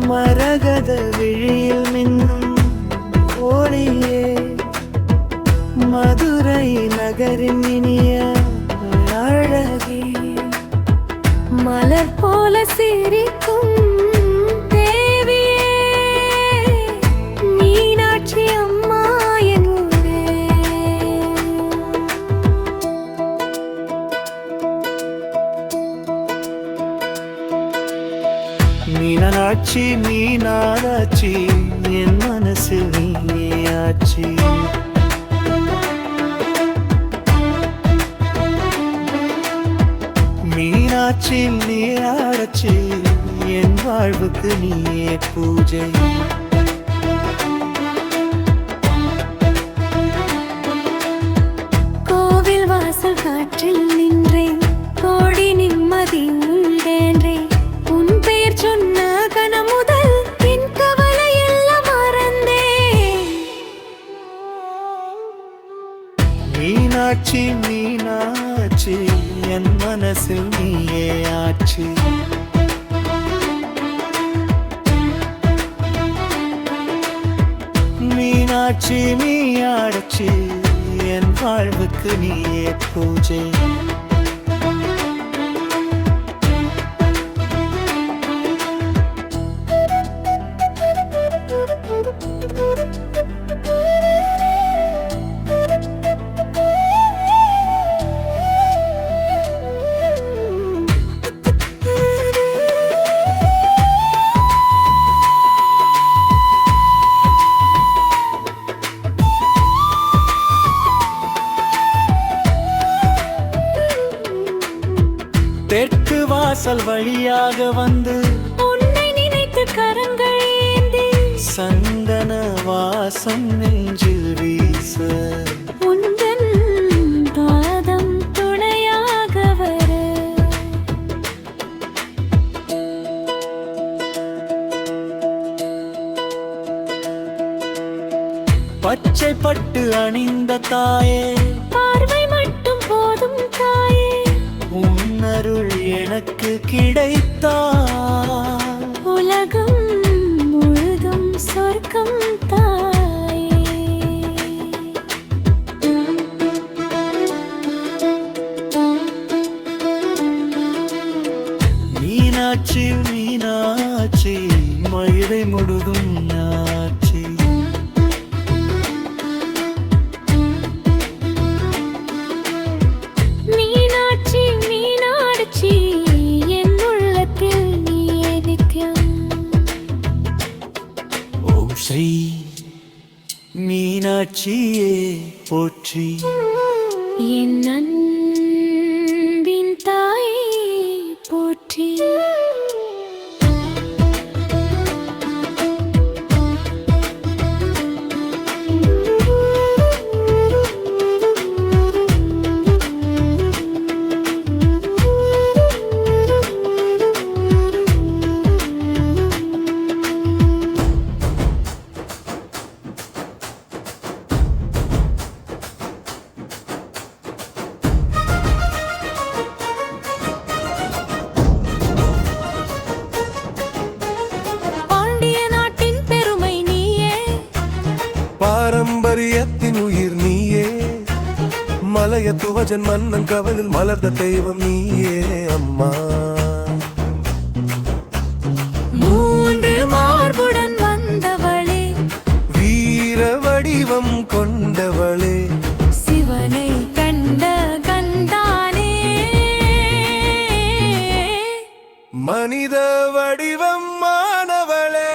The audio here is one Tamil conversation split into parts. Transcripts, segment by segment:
மரகத விழியில் மின்னும் ஒளியே, மதுரை நகரின் இனிய அழகே, மலர் போல சிரிக்கும் தேவியே, மீனாட்சி அம்மா என் ஊரே. மீனாட்சி மீனாட்சி என் மனசில் நீயே ஆட்சி. மீனாட்சி நீராட்சி என் வாழ்வுக்கு நீயே பூஜை. கோவில் வாசல் காற்றில் நின்றேன், கோடி நிம்மதி உண்டேன்றேன். உன் பெயர் சொன்ன கணம் முதல் என் கவலை எல்லாம் மறந்தேன். மீனாட்சி மீனாட்சி என் மனசில் நீயே ஆட்சி. மீனாட்சி மீனாட்சி என் வாழ்வுக்கு நீயே பூஜை. தெற்கு வாசல் வழியாக வந்து உன்னை நினைத்து கரங்கள் ஏந்தி, சந்தன வாசம் நெஞ்சில் வீச, உந்தன் பாதம் துணையாக வர. பச்சை பட்டு அணிந்த தாயே, பார்வை மட்டும் போதும் தாயே, உன்னருள் எனக்கு கிடைத்தால் உலகம் முழுதும் சொர்க்கம் தாயே. மீனாட்சி மீனாட்சி மயிலை முழுதும் நாச்சி. மீனாட்சி மீனாட்சி என் உள்ளத்தில் நீயே நித்யம். ஓம் ஸ்ரீ மீனாட்சியே போற்றி. என் அன்பின் தாயே போற்றி. பாரம்பரியத்தின் உயிர் நீயே, மலைய துவஜன் மன்னன் கவலில் மலர்ந்த தெய்வம் நீயே அம்மா. மூன்று மார்புடன் வந்தவளே, வீர வடிவம் கொண்டவளே, சிவனை கண்ட கண்டானே, மனித வடிவம் மாணவளே.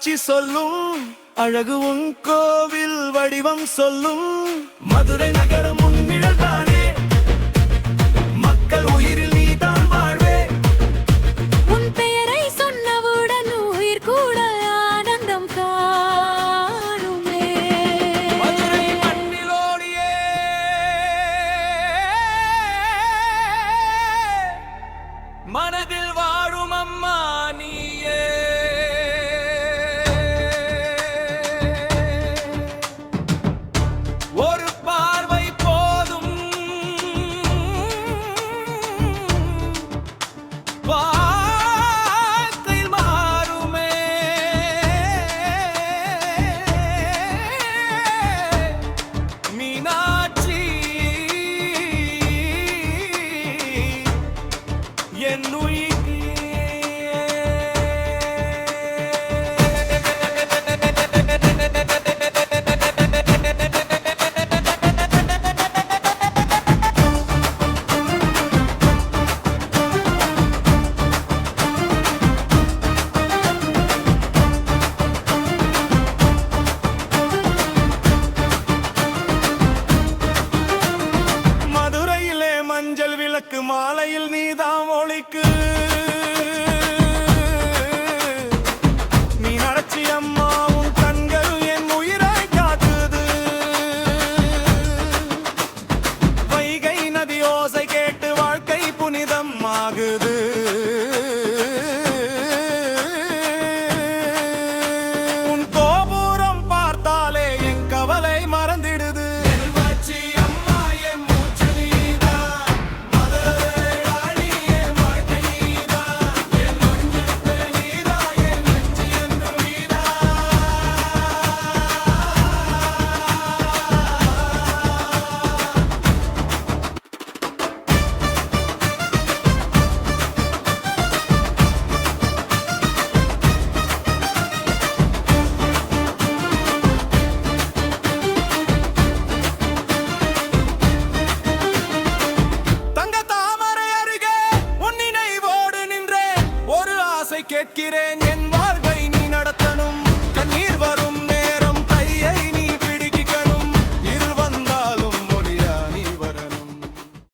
காட்சி சொல்லும், அழகு உன் கோவில் வடிவம் சொல்லும். மதுரை நகரம் உன் நிழல்தானே, மக்கள் உயிரில் நீதான் வாழ்வே. உன் பெயரை சொன்னவுடன் உயிர் கூட ஆனந்தம் காணுமே. மதுரை மண்ணிலோடியே மனதில் வாழும் அம்மா நீயே. ஒரு பார்வை போதும், வாழ்க்கை மாறுமே. மீனாட்சி என் உயிரே. மதுரையிலே மஞ்சள் விளக்கு மாலையில் நீதாம் ஒளிக்கு. மீனாட்சி அம்மா உன் கண்கள் என் உயிராய் காக்குது. வைகை நதி ஓசை கேட்டு வாழ்க்கை புனிதம் ஆகுது. உன் கோபுரம் பார்த்தாலே என் கவலை மறந்திடுது. கேட்கிறேன், என் வாழ்வை நீ நடத்தணும். கண்ணீர் வரும்